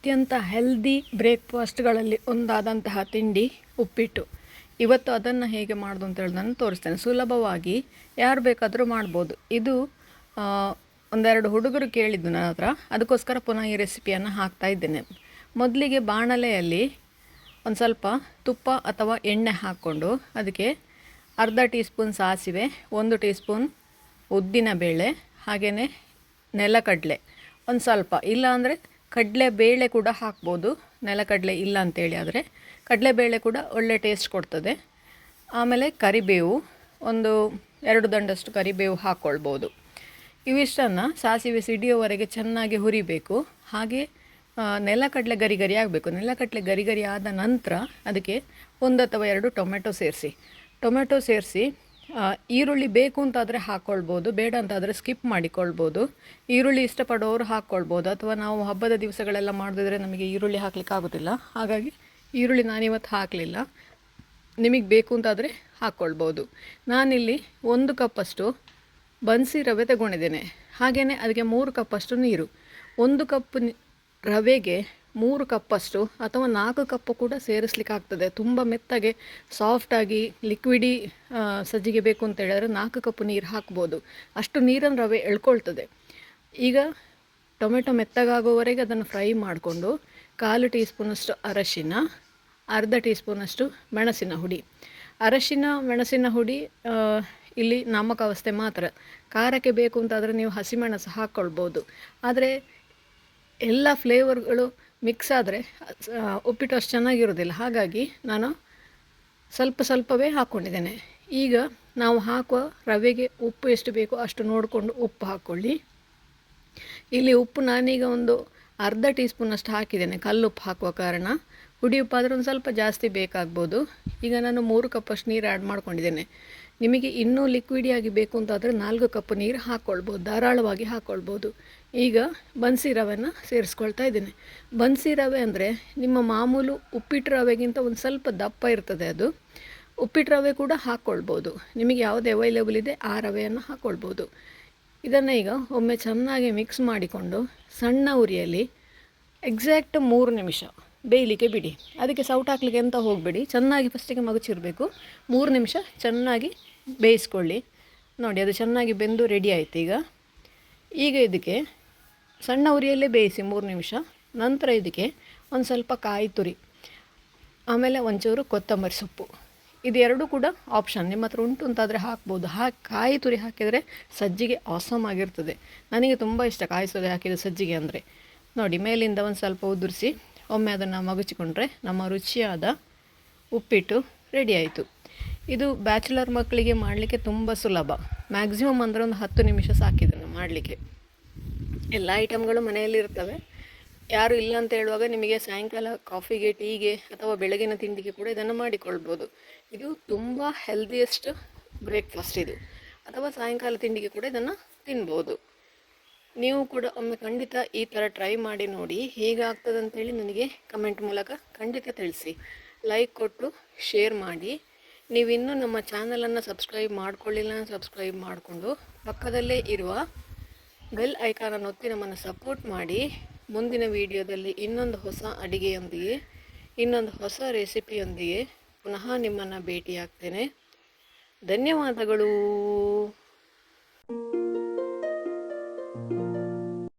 ಅತ್ಯಂತ ಹೆಲ್ದಿ ಬ್ರೇಕ್ಫಾಸ್ಟ್ಗಳಲ್ಲಿ ಒಂದಾದಂತಹ ತಿಂಡಿ ಉಪ್ಪಿಟ್ಟು. ಇವತ್ತು ಅದನ್ನು ಹೇಗೆ ಮಾಡೋದು ಅಂತ ಹೇಳಿ ನಾನು ತೋರಿಸ್ತೇನೆ. ಸುಲಭವಾಗಿ ಯಾರು ಬೇಕಾದರೂ ಮಾಡ್ಬೋದು. ಇದು ಒಂದೆರಡು ಹುಡುಗರು ಕೇಳಿದ್ದು ನನ್ನ ಹತ್ರ, ಅದಕ್ಕೋಸ್ಕರ ಪುನಃ ಈ ರೆಸಿಪಿಯನ್ನು ಹಾಕ್ತಾ ಇದ್ದೇನೆ. ಮೊದಲಿಗೆ ಬಾಣಲೆಯಲ್ಲಿ ಒಂದು ಸ್ವಲ್ಪ ತುಪ್ಪ ಅಥವಾ ಎಣ್ಣೆ ಹಾಕ್ಕೊಂಡು ಅದಕ್ಕೆ ಅರ್ಧ ಟೀ ಸ್ಪೂನ್ ಸಾಸಿವೆ, 1 ಟೀ ಸ್ಪೂನ್ ಉದ್ದಿನಬೇಳೆ, ಹಾಗೆಯೇ ನೆಲಕಡಲೆ ಒಂದು ಸ್ವಲ್ಪ, ಇಲ್ಲಾಂದರೆ ಕಡಲೆಬೇಳೆ ಕೂಡ ಹಾಕ್ಬೋದು. ನೆಲಕಡಲೆ ಇಲ್ಲ ಅಂತೇಳಿ ಆದರೆ ಕಡಲೆಬೇಳೆ ಕೂಡ ಒಳ್ಳೆ ಟೇಸ್ಟ್ ಕೊಡ್ತದೆ. ಆಮೇಲೆ ಕರಿಬೇವು, ಒಂದು 2 ದಂಡಷ್ಟು ಕರಿಬೇವು ಹಾಕ್ಕೊಳ್ಬೋದು. ಇವಿಷ್ಟನ್ನು ಸಾಸಿವೆ ಸಿಡಿಯೋವರೆಗೆ ಚೆನ್ನಾಗಿ ಹುರಿಬೇಕು. ಹಾಗೆ ನೆಲಕಡಲೆ ಗರಿ ಗರಿ ಆಗಬೇಕು. ನೆಲಕಡಲೆ ಗರಿ ಗರಿ ಆದ ನಂತರ ಅದಕ್ಕೆ 1 ಅಥವಾ 2 ಟೊಮೆಟೊ ಸೇರಿಸಿ ಈರುಳ್ಳಿ ಬೇಕು ಅಂತಾದರೆ ಹಾಕ್ಕೊಳ್ಬೋದು, ಬೇಡ ಅಂತಾದರೆ ಸ್ಕಿಪ್ ಮಾಡಿಕೊಳ್ಬೋದು. ಈರುಳ್ಳಿ ಇಷ್ಟಪಡೋರು ಹಾಕ್ಕೊಳ್ಬೋದು, ಅಥವಾ ನಾವು ಹಬ್ಬದ ದಿವಸಗಳೆಲ್ಲ ಮಾಡಿದ್ರೆ ನಮಗೆ ಈರುಳ್ಳಿ ಹಾಕ್ಲಿಕ್ಕೆ ಆಗೋದಿಲ್ಲ, ಹಾಗಾಗಿ ಈರುಳ್ಳಿ ನಾನಿವತ್ತು ಹಾಕಲಿಲ್ಲ. ನಿಮಗೆ ಬೇಕು ಅಂತಾದರೆ ಹಾಕ್ಕೊಳ್ಬೋದು. ನಾನಿಲ್ಲಿ 1 ಕಪ್ಪಷ್ಟು ಬನ್ಸಿ ರವೆ ತಗೊಂಡಿದ್ದೇನೆ. ಹಾಗೆಯೇ ಅದಕ್ಕೆ 3 ಕಪ್ಪಷ್ಟು ನೀರು. 1 ಕಪ್ ರವೆಗೆ 3 ಕಪ್ಪಷ್ಟು ಅಥವಾ 4 ಕಪ್ಪು ಕೂಡ ಸೇರಿಸ್ಲಿಕ್ಕೆ ಆಗ್ತದೆ. ತುಂಬ ಮೆತ್ತಗೆ ಸಾಫ್ಟಾಗಿ ಲಿಕ್ವಿಡಿ ಸಜ್ಜಿಗೆ ಬೇಕು ಅಂತ ಹೇಳಿದ್ರೆ 4 ಕಪ್ಪು ನೀರು ಹಾಕ್ಬೋದು. ಅಷ್ಟು ನೀರನ್ನು ರವೆ ಎಳ್ಕೊಳ್ತದೆ. ಈಗ ಟೊಮೆಟೊ ಮೆತ್ತಗಾಗೋವರೆಗೆ ಅದನ್ನು ಫ್ರೈ ಮಾಡಿಕೊಂಡು 1/4 ಟೀ ಸ್ಪೂನಷ್ಟು ಅರಶಿನ, ಅರ್ಧ ಟೀ ಸ್ಪೂನಷ್ಟು ಮೆಣಸಿನ ಹುಡಿ. ಅರಶಿನ ಮೆಣಸಿನ ಹುಡಿ ಇಲ್ಲಿ ನಾಮಕಾವಸ್ಥೆ ಮಾತ್ರ. ಖಾರಕ್ಕೆ ಬೇಕು ಅಂತಾದರೆ ನೀವು ಹಸಿಮೆಣಸು ಹಾಕ್ಕೊಳ್ಬೋದು. ಆದರೆ ಎಲ್ಲ ಫ್ಲೇವರ್ಗಳು ಮಿಕ್ಸ್ ಆದರೆ ಉಪ್ಪಿಟ್ಟು ಅಷ್ಟು ಚೆನ್ನಾಗಿರೋದಿಲ್ಲ, ಹಾಗಾಗಿ ನಾನು ಸ್ವಲ್ಪವೇ ಹಾಕ್ಕೊಂಡಿದ್ದೇನೆ. ಈಗ ನಾವು ಹಾಕುವ ರವೆಗೆ ಉಪ್ಪು ಎಷ್ಟು ಬೇಕೋ ಅಷ್ಟು ನೋಡಿಕೊಂಡು ಉಪ್ಪು ಹಾಕ್ಕೊಳ್ಳಿ. ಇಲ್ಲಿ ಉಪ್ಪು ನಾನೀಗ ಒಂದು ಅರ್ಧ ಟೀ ಸ್ಪೂನಷ್ಟು ಹಾಕಿದ್ದೇನೆ, ಕಲ್ಲುಪ್ಪು ಹಾಕುವ ಕಾರಣ. ಹುಡಿ ಉಪ್ಪಾದರೆ ಒಂದು ಸ್ವಲ್ಪ ಜಾಸ್ತಿ ಬೇಕಾಗ್ಬೋದು. ಈಗ ನಾನು 3 ಕಪ್ಪಷ್ಟು ನೀರು ಆ್ಯಡ್ ಮಾಡ್ಕೊಂಡಿದ್ದೇನೆ. ನಿಮಗೆ ಇನ್ನೂ ಲಿಕ್ವಿಡಿಯಾಗಿ ಬೇಕು ಅಂತಾದರೆ 4 ಕಪ್ ನೀರು ಹಾಕ್ಕೊಳ್ಬೋದು, ಧಾರಾಳವಾಗಿ ಹಾಕ್ಕೊಳ್ಬೋದು. ಈಗ ಬನ್ಸಿ ರವೆನ ಸೇರಿಸ್ಕೊಳ್ತಾ ಇದ್ದೇನೆ. ಬನ್ಸಿ ರವೆ ಅಂದರೆ ನಿಮ್ಮ ಮಾಮೂಲು ಉಪ್ಪಿಟ್ಟು ರವೆಗಿಂತ ಒಂದು ಸ್ವಲ್ಪ ದಪ್ಪ ಇರ್ತದೆ ಅದು. ಉಪ್ಪಿಟ್ಟು ರವೆ ಕೂಡ ಹಾಕ್ಕೊಳ್ಬೋದು, ನಿಮಗೆ ಯಾವುದು ಅವೈಲೇಬಲ್ ಇದೆ ಆ ರವೆಯನ್ನು ಹಾಕ್ಕೊಳ್ಬೋದು. ಇದನ್ನು ಈಗ ಒಮ್ಮೆ ಚೆನ್ನಾಗಿ ಮಿಕ್ಸ್ ಮಾಡಿಕೊಂಡು ಸಣ್ಣ ಉರಿಯಲ್ಲಿ ಎಕ್ಸಾಕ್ಟ್ 3 ನಿಮಿಷ ಬೇಯಲಿಕ್ಕೆ ಬಿಡಿ. ಅದಕ್ಕೆ ಸೌಟ್ ಹಾಕಲಿಕ್ಕೆ ಎಂತ ಹೋಗಬೇಡಿ, ಚೆನ್ನಾಗಿ ಫಸ್ಟಿಗೆ ಮಗುಚಿರಬೇಕು. 3 ನಿಮಿಷ ಚೆನ್ನಾಗಿ ಬೇಯಿಸ್ಕೊಳ್ಳಿ. ನೋಡಿ, ಅದು ಚೆನ್ನಾಗಿ ಬೆಂದು ರೆಡಿ ಆಯಿತು. ಈಗ ಇದಕ್ಕೆ ಸಣ್ಣ ಉರಿಯಲ್ಲೇ ಬೇಯಿಸಿ 3 ನಿಮಿಷ. ನಂತರ ಇದಕ್ಕೆ ಒಂದು ಸ್ವಲ್ಪ ಕಾಯಿ ತುರಿ, ಆಮೇಲೆ ಒಂಚೂರು ಕೊತ್ತಂಬರಿ ಸೊಪ್ಪು. ಇದು ಎರಡೂ ಕೂಡ ಆಪ್ಷನ್, ನಿಮ್ಮ ಹತ್ರ ಉಂಟು ಅಂತಾದರೆ ಹಾಕ್ಬೋದು. ಕಾಯಿ ತುರಿ ಹಾಕಿದರೆ ಸಜ್ಜಿಗೆ ಆಸಮ್ ಆಗಿರ್ತದೆ. ನನಗೆ ತುಂಬ ಇಷ್ಟ ಕಾಯಿ ತುರಿ ಹಾಕಿದ ಸಜ್ಜಿಗೆ ಅಂದರೆ. ನೋಡಿ, ಮೇಲಿಂದ ಒಂದು ಸ್ವಲ್ಪ ಉದುರಿಸಿ ಒಮ್ಮೆ ಅದನ್ನು ಮಗುಚಿಕೊಂಡ್ರೆ ನಮ್ಮ ರುಚಿಯಾದ ಉಪ್ಪಿಟ್ಟು ರೆಡಿ ಆಯಿತು. ಇದು ಬ್ಯಾಚುಲರ್ ಮಕ್ಕಳಿಗೆ ಮಾಡಲಿಕ್ಕೆ ತುಂಬ ಸುಲಭ. ಮ್ಯಾಕ್ಸಿಮಮ್ ಅಂದರೆ ಒಂದು 10 ನಿಮಿಷ ಸಾಕಿದನ್ನು ಮಾಡಲಿಕ್ಕೆ. ಎಲ್ಲ ಐಟಮ್ಗಳು ಮನೆಯಲ್ಲಿರ್ತವೆ. ಯಾರು ಇಲ್ಲ ಅಂತ ಹೇಳುವಾಗ ನಿಮಗೆ ಸಾಯಂಕಾಲ ಕಾಫಿಗೆ, ಟೀಗೆ ಅಥವಾ ಬೆಳಗಿನ ತಿಂಡಿಗೆ ಕೂಡ ಇದನ್ನು ಮಾಡಿಕೊಳ್ಬೋದು. ಇದು ತುಂಬ ಹೆಲ್ದಿಯೆಸ್ಟ್ ಬ್ರೇಕ್ಫಾಸ್ಟ್ ಇದು, ಅಥವಾ ಸಾಯಂಕಾಲ ತಿಂಡಿಗೆ ಕೂಡ ಇದನ್ನು ತಿನ್ಬೋದು. ನೀವು ಕೂಡ ಒಮ್ಮೆ ಖಂಡಿತ ಈ ಥರ ಟ್ರೈ ಮಾಡಿ ನೋಡಿ. ಹೇಗಾಗ್ತದೆ ಅಂತೇಳಿ ನನಗೆ ಕಮೆಂಟ್ ಮೂಲಕ ಖಂಡಿತ ತಿಳಿಸಿ. ಲೈಕ್ ಕೊಟ್ಟು ಶೇರ್ ಮಾಡಿ. ನೀವಿನ್ನೂ ನಮ್ಮ ಚಾನಲನ್ನು ಸಬ್ಸ್ಕ್ರೈಬ್ ಮಾಡ್ಕೊಳ್ಳಿಲ್ಲ, ಸಬ್ಸ್ಕ್ರೈಬ್ ಮಾಡಿಕೊಂಡು ಪಕ್ಕದಲ್ಲೇ ಇರುವ ಬೆಲ್ ಐಕಾನನ್ನು ಒತ್ತಿ ನಮ್ಮನ್ನು ಸಪೋರ್ಟ್ ಮಾಡಿ. ಮುಂದಿನ ವಿಡಿಯೋದಲ್ಲಿ ಇನ್ನೊಂದು ಹೊಸ ಅಡಿಗೆಯೊಂದಿಗೆ, ಇನ್ನೊಂದು ಹೊಸ ರೆಸಿಪಿಯೊಂದಿಗೆ ಪುನಃ ನಿಮ್ಮನ್ನು ಭೇಟಿಯಾಗ್ತೇನೆ. ಧನ್ಯವಾದಗಳು.